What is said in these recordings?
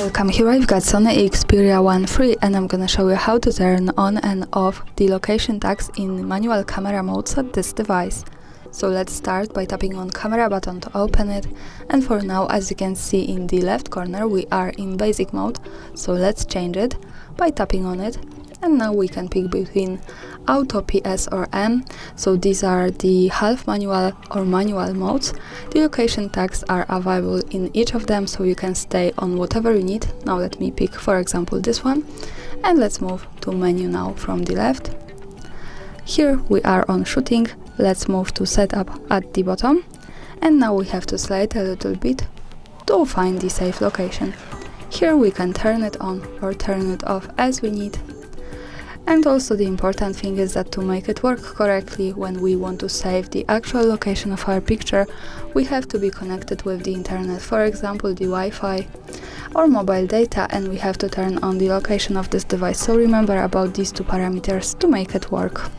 Welcome, here I've got SONY Xperia 1.3 and I'm gonna show you how to turn on and off the location tags in manual camera modes at this device. So let's start by tapping on camera button to open it, and for now, as you can see in the left corner, we are in basic mode, so let's change it by tapping on it. And now we can pick between Auto, PS or M, so these are the half manual or manual modes. The location tags are available in each of them, so you can stay on whatever you need. Now let me pick, for example, this one, and let's move to menu now from the left. Here we are on shooting, let's move to setup at the bottom, and now we have to slide a little bit to find the safe location. Here we can turn it on or turn it off as we need. And also the important thing is that to make it work correctly, when we want to save the actual location of our picture, we have to be connected with the internet, for example the Wi-Fi or mobile data, and we have to turn on the location of this device. So remember about these two parameters to make it work.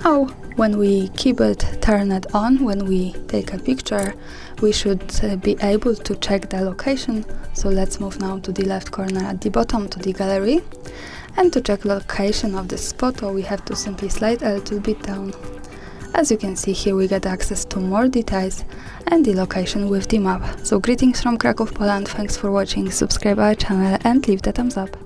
Now, when we keep it turned on, when we take a picture, we should be able to check the location. So let's move now to the left corner at the bottom to the gallery. And to check location of this photo, we have to simply slide a little bit down. As you can see here, we get access to more details and the location with the map. So greetings from Kraków, Poland, thanks for watching, subscribe our channel and leave the thumbs up.